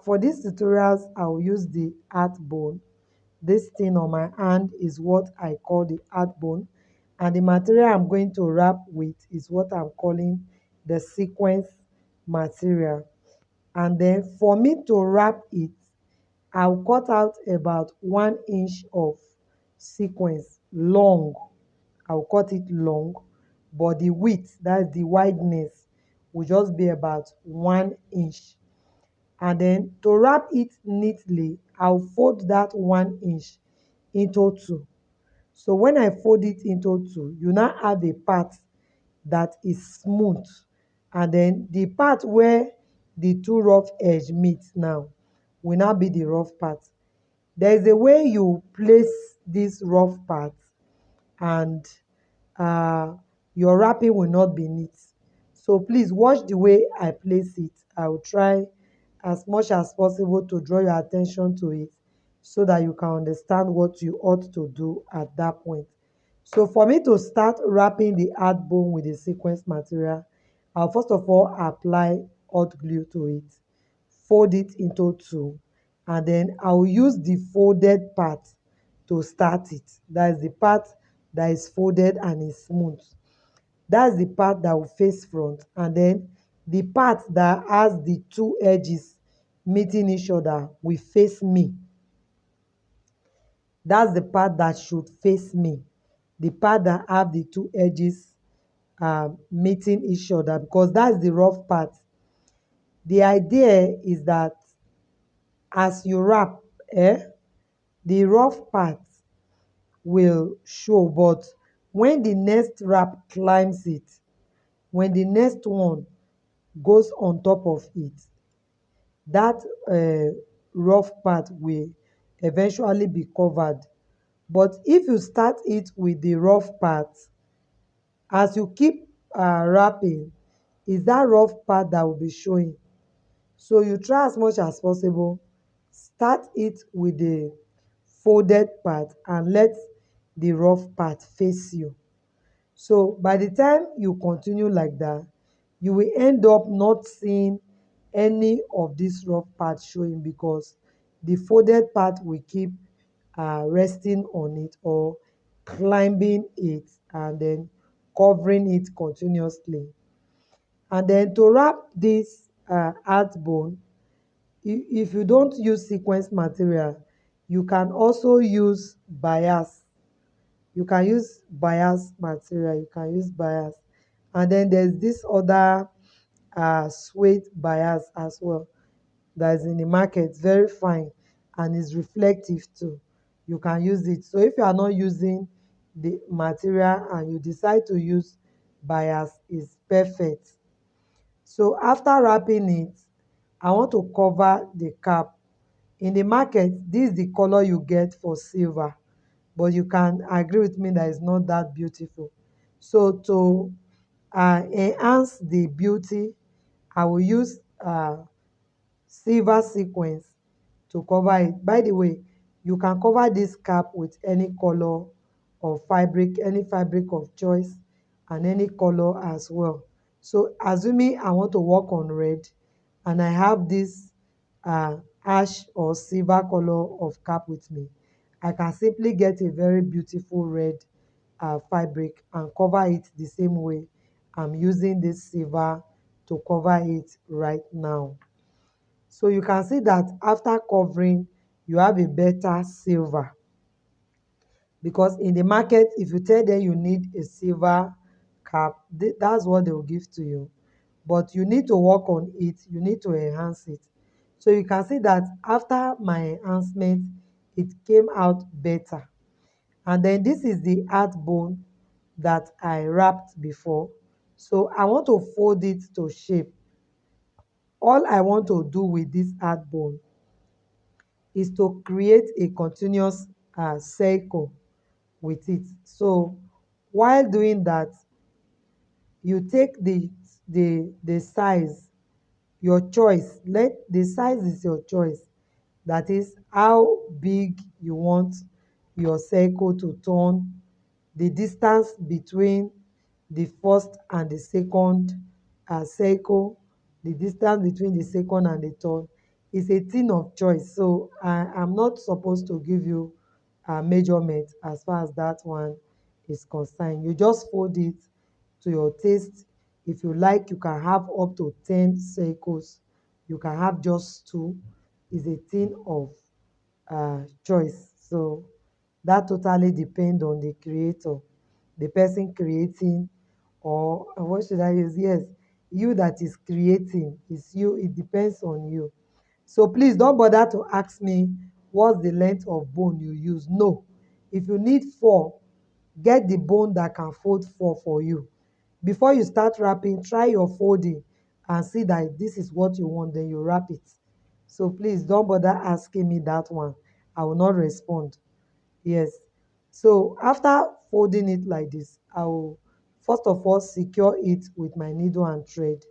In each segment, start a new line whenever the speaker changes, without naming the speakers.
For these tutorials, I will use the heart bone. This thing on my hand is what I call the heart bone, and the material I'm going to wrap with is what I'm calling the sequence material. And then for me to wrap it, I'll cut out about 1 inch of sequence long. I'll cut it long, but the width, that's the wideness, will just be about 1 inch. And then to wrap it neatly, I'll fold that 1 inch into two. So when I fold it into two, you now have a part that is smooth, and then the part where the two rough edge meet now will now be the rough part. There is a way you place this rough part, and uh, your wrapping will not be neat. So please watch the way I place it. I will try as much as possible to draw your attention to it so that you can understand what you ought to do at that point. So for me to start wrapping the hard bone with the sequence material, I'll first of all apply hot glue to it, fold it into two, and then I'll use the folded part to start it. That is the part that is folded and is smooth. That's the part that will face front, and then the part that has the two edges meeting each other will face me. That's the part that should face me. The part that have the two edges meeting each other, because that's the rough part. The idea is that as you wrap, the rough part will show, but when the next wrap climbs it, when the next one goes on top of it, that rough part will eventually be covered. But if you start it with the rough part, as you keep wrapping, is that rough part that will be showing. So you try as much as possible, start it with the folded part and let the rough part face you. So by the time you continue like that, you will end up not seeing any of this rough part showing, because the folded part will keep resting on it or climbing it and then covering it continuously. And then to wrap this heart bone, if you don't use sequence material, you can also use bias. You can use bias material, you can use bias. And then there's this other suede bias as well that is in the market, very fine, and is reflective too. You can use it. So if you are not using the material and you decide to use bias, is perfect. So after wrapping it, I want to cover the cap. In the market, this is the color you get for silver, but you can agree with me that it's not that beautiful. So to enhance the beauty, I will use silver sequence to cover it. By the way, you can cover this cap with any color of fabric, any fabric of choice, and any color as well. So assuming I want to work on red, and I have this ash or silver color of cap with me, I can simply get a very beautiful red fabric and cover it the same way I'm using this silver to cover it right now. So you can see that after covering, you have a better silver, because in the market, if you tell them you need a silver cap, that's what they will give to you. But you need to work on it, you need to enhance it. So you can see that after my enhancement, it came out better. And then this is the heart bone that I wrapped before. So I want to fold it to shape. All I want to do with this heart bone is to create a continuous circle with it. So while doing that, you take the size, your choice. Let the size is your choice. That is how big you want your circle to turn, the distance between the first and the second circle, the distance between the second and the third. it's a thing of choice. So I'm not supposed to give you a measurement as far as that one is concerned. You just fold it to your taste. If you like, you can have up to 10 circles. You can have just two. It's a thing of choice. So that totally depends on the creator, the person creating, or what should I use? Yes, you that is creating. It's you. It depends on you. So please don't bother to ask me what's the length of bone you use. No. If you need four, get the bone that can fold four for you. Before you start wrapping, try your folding and see that this is what you want, then you wrap it. So please don't bother asking me that one. I will not respond. Yes. So after folding it like this, I will first of all secure it with my needle and thread.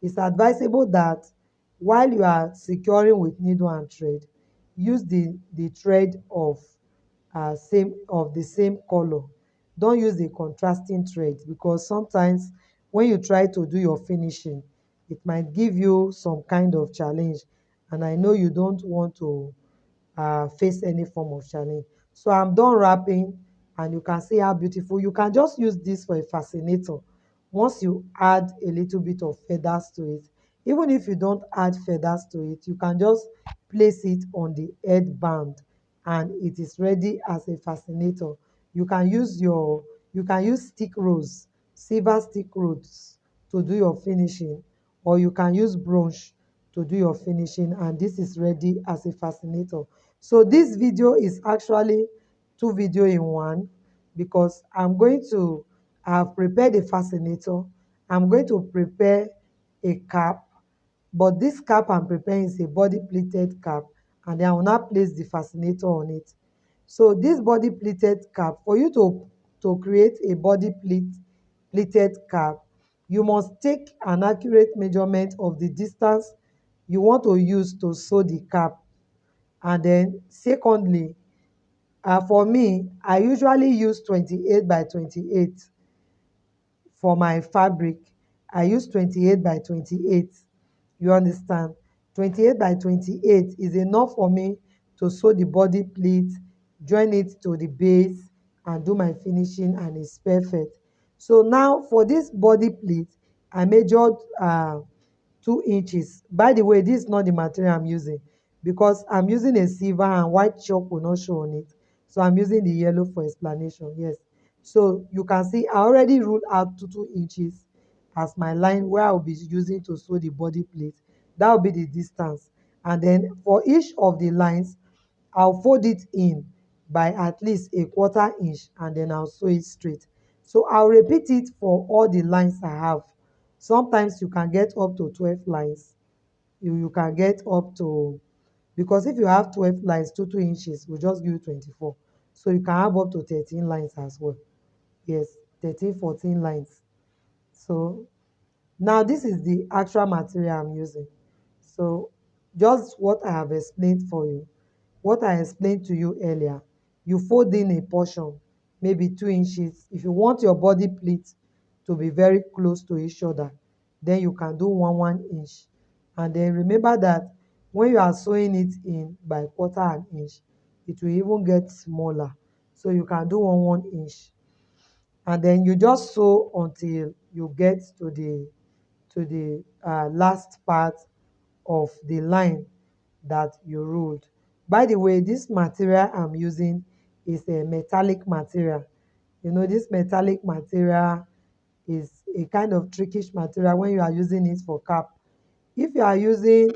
It's advisable that while you are securing with needle and thread, use the thread of the same color. Don't use a contrasting thread, because sometimes when you try to do your finishing, it might give you some kind of challenge, and I know you don't want to face any form of challenge. So I'm done wrapping, and you can see how beautiful. You can just use this for a fascinator once you add a little bit of feathers to it. Even if you don't add feathers to it, you can just place it on the headband and it is ready as a fascinator. You can use stick rose, silver stick rose, to do your finishing, or you can use bronze to do your finishing, and this is ready as a fascinator. So this video is actually two video in one, because I have prepared a fascinator. I'm going to prepare a cap, but this cap I'm preparing is a body pleated cap, and then I will now place the fascinator on it. So this body pleated cap, for you to create a pleated cap, you must take an accurate measurement of the distance you want to use to sew the cap. And then secondly, for me, I usually use 28 by 28 for my fabric. I use 28 by 28. You understand? 28 by 28 is enough for me to sew the body pleat, join it to the base, and do my finishing, and it's perfect. So now for this body pleat, I measured 2 inches. By the way, this is not the material I'm using, because I'm using a silver and white chalk will not show on it. So I'm using the yellow for explanation. Yes. So you can see I already ruled out 2 inches as my line where I'll be using to sew the body plate. That will be the distance. And then for each of the lines, I'll fold it in by at least a 1/4 inch, and then I'll sew it straight. So I'll repeat it for all the lines I have. Sometimes you can get up to 12 lines. You can get up to, because if you have 12 lines, 2 inches will just give you 24. So you can have up to 13 lines as well. Yes, 13, 14 lines. So now this is the actual material I'm using. So just what I have explained for you, what I explained to you earlier, you fold in a portion, maybe 2 inches. If you want your body pleat to be very close to each other, then you can do 1 inch. And then remember that when you are sewing it in by 1/4 inch, it will even get smaller. So you can do 1 inch, and then you just sew until you get to the last part of the line that you ruled. By the way, this material I'm using is a metallic material. You know, this metallic material is a kind of trickish material when you are using it for cap. If you are using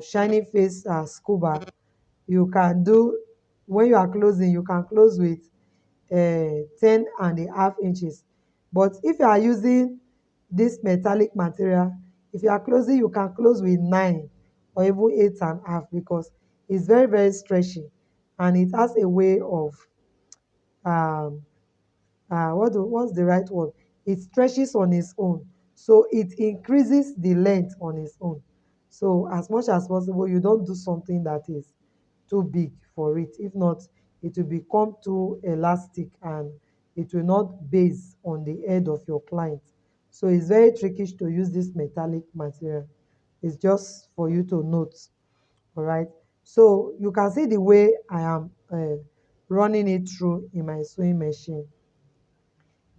shiny face scuba, you can do, when you are closing, you can close with 10.5 inches. But if you are using this metallic material, if you are closing, you can close with 9 or even 8.5, because it's very, very stretchy, and it has a way of um what's the right word? It stretches on its own, so it increases the length on its own. So as much as possible, you don't do something that is too big for it. If not, it will become too elastic, and it will not base on the head of your client. So it's very tricky to use this metallic material. It's just for you to note. All right, so you can see the way I am running it through in my sewing machine.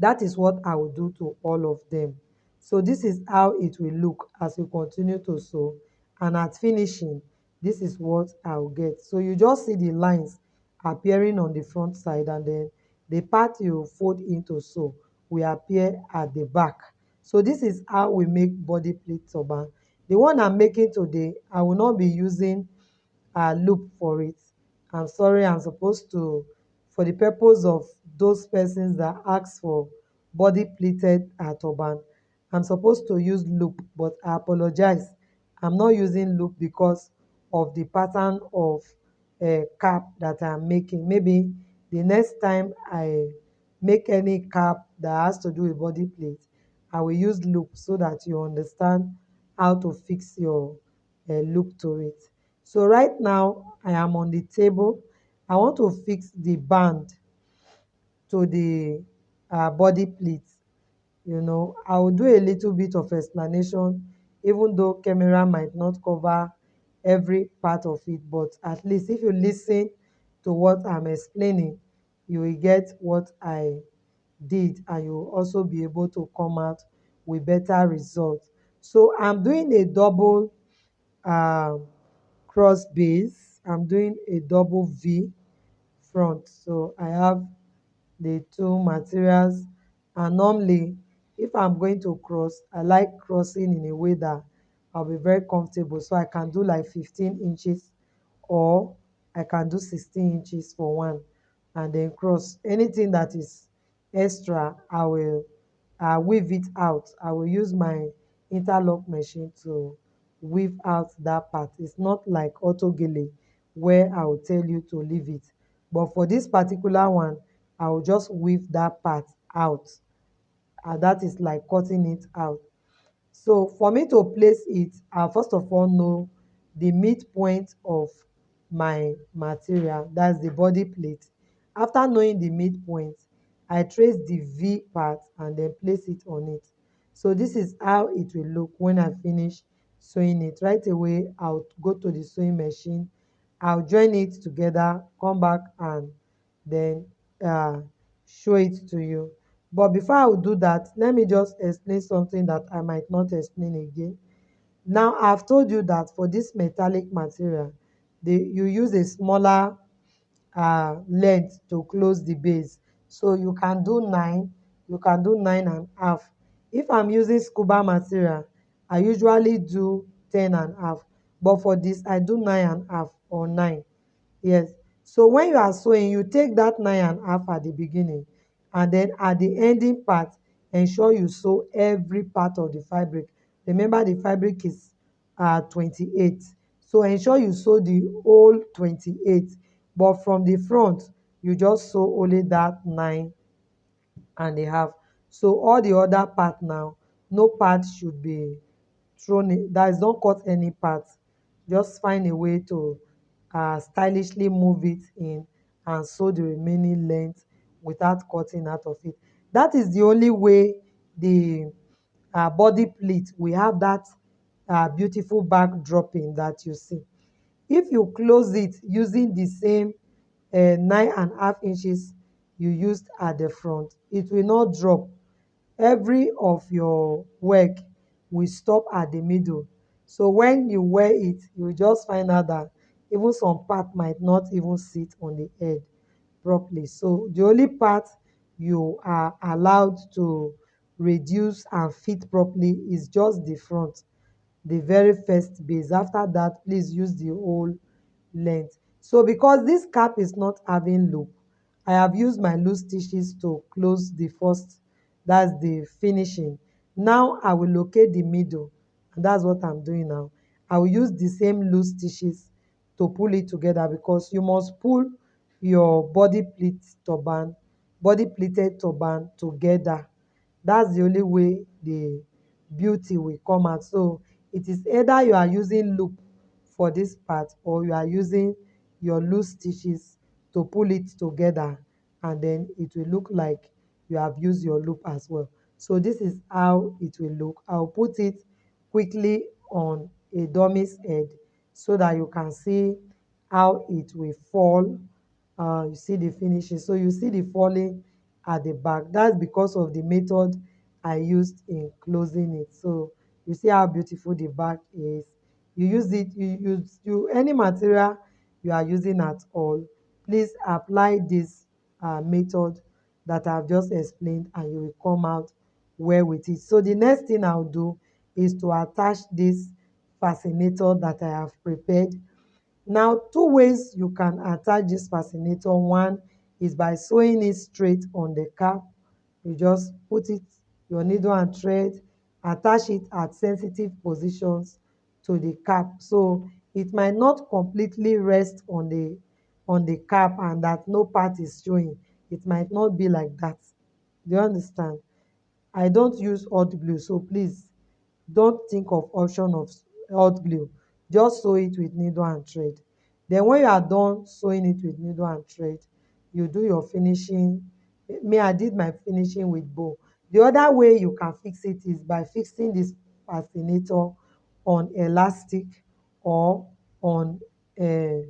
That is what I will do to all of them. So this is how it will look as you continue to sew, and at finishing, this is what I will get. So you just see the lines appearing on the front side, and then the part you fold into sew will appear at the back. So this is how we make body pleat turban. The one I'm making today, I will not be using loop for it. I'm sorry, I'm supposed to, for the purpose of those persons that ask for body pleated turban, I'm supposed to use loop, but I apologize. I'm not using loop because of the pattern of cap that I'm making. Maybe the next time I make any cap that has to do with body plate, I will use loop so that you understand how to fix your loop to it. So right now I am on the table. I want to fix the band to the body pleat. I will do a little bit of explanation, even though camera might not cover every part of it, but at least if you listen to what I'm explaining, you will get what I did, and you will also be able to come out with better results. So I'm doing a double um, cross base. I'm doing a double V front. So I have the two materials, and normally if I'm going to cross, I like crossing in a way that I'll be very comfortable, so I can do like 15 inches, or I can do 16 inches for one, and then cross anything that is extra. I will weave it out. I will use my interlock machine to weave out that part. It's not like auto gele where I will tell you to leave it, but for this particular one, I will just weave that part out, and that is like cutting it out. So for me to place it, I first of all know the midpoint of my material, that's the body plate. After knowing the midpoint, I trace the V part and then place it on it. So this is how it will look when I finish sewing it. Right away, I'll go to the sewing machine, I'll join it together, come back, and then uh, show it to you. But before I will do that, let me just explain something that I might not explain again. Now, I've told you that for this metallic material, you use a smaller length to close the base. So you can do 9, you can do 9.5. If I'm using scuba material, I usually do 10.5. But for this, I do 9.5 or 9. Yes. So when you are sewing, you take that 9.5 at the beginning, and then at the ending part, ensure you sew every part of the fabric. Remember, the fabric is 28. So ensure you sew the whole 28. But from the front, you just sew only that 9.5. So all the other part now, no part should be thrown in. That is, don't cut any part. Just find a way to stylishly move it in and sew the remaining length without cutting out of it. That is the only way the body pleat we have that beautiful back dropping that you see. If you close it using the same 9.5 inches you used at the front, it will not drop. Every of your work will stop at the middle. So when you wear it, you will just find out that even some part might not even sit on the head properly. So the only part you are allowed to reduce and fit properly is just the front, the very first base. After that, please use the whole length. So because this cap is not having loop, I have used my loose stitches to close the first, that's the finishing. Now I will locate the middle, and that's what I'm doing now. I will use the same loose stitches to pull it together, because you must pull your body pleated turban together. That's the only way the beauty will come out. So it is either you are using loop for this part, or you are using your loose stitches to pull it together, and then it will look like you have used your loop as well. So this is how it will look. I'll put it quickly on a dummy's head so that you can see how it will fall. You see the finishing, so you see the falling at the back. That's because of the method I used in closing it. So you see how beautiful the back is. You use it, you use you any material you are using at all, please apply this method that I've just explained, and you will come out well with it. So the next thing I'll do is to attach this fascinator that I have prepared. Now, two ways you can attach this fascinator. One is by sewing it straight on the cap. You just put it, your needle and thread, attach it at sensitive positions to the cap. So it might not completely rest on the cap and that no part is showing. It might not be like that. Do you understand? I don't use hot glue, so please don't think of option of hot glue. Just sew it with needle and thread. Then when you are done sewing it with needle and thread, you do your finishing. Me, I did my finishing with bow. The other way you can fix it is by fixing this fascinator on elastic or on a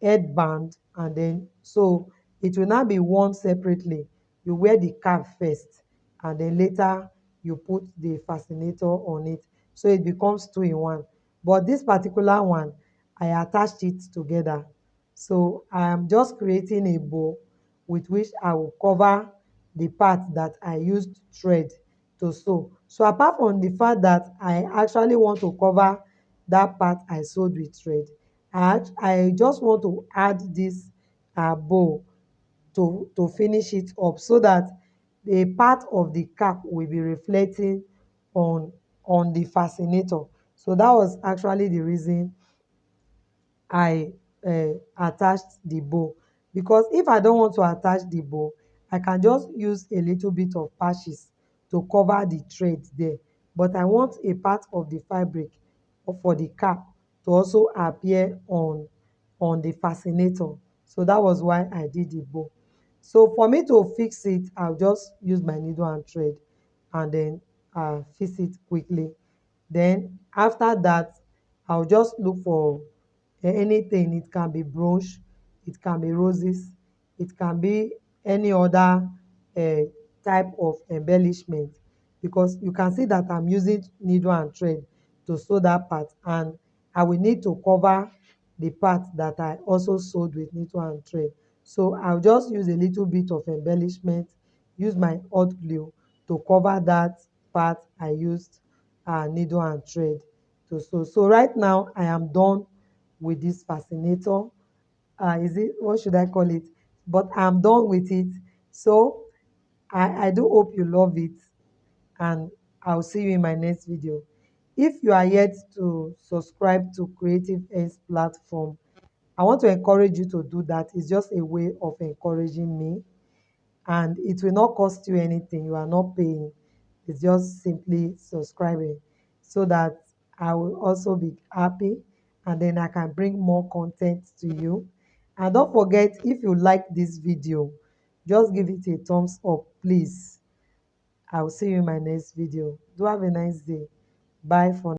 headband, and then so it will not be worn separately. You wear the cap first, and then later you put the fascinator on it, so it becomes two in one. But this particular one, I attached it together. So I am just creating a bow with which I will cover the part that I used thread to sew. So apart from the fact that I actually want to cover that part I sewed with thread, I just want to add this bow to finish it up, so that a part of the cap will be reflecting on the fascinator. So that was actually the reason I attached the bow, because if I don't want to attach the bow, I can just use a little bit of patches to cover the thread there. But I want a part of the fabric for the cap to also appear on the fascinator. So that was why I did the bow. So for me to fix it, I'll just use my needle and thread, and then fix it quickly. Then after that, I'll just look for anything. It can be brooch, it can be roses, it can be any other uh, type of embellishment, because you can see that I'm using needle and thread to sew that part, and I will need to cover the part that I also sewed with needle and thread. So I'll just use a little bit of embellishment, use my hot glue to cover that part I used needle and thread to sew. So right now I am done with this fascinator. Is it, what should I call it? But I'm done with it. So I do hope you love it, and I'll see you in my next video. If you are yet to subscribe to Creative Ends platform, I want to encourage you to do that. It's just a way of encouraging me, and it will not cost you anything. You are not paying. It's just simply subscribing, so that I will also be happy, and then I can bring more content to you. And don't forget, if you like this video, just give it a thumbs up, please. I will see you in my next video. Do have a nice day. Bye for now.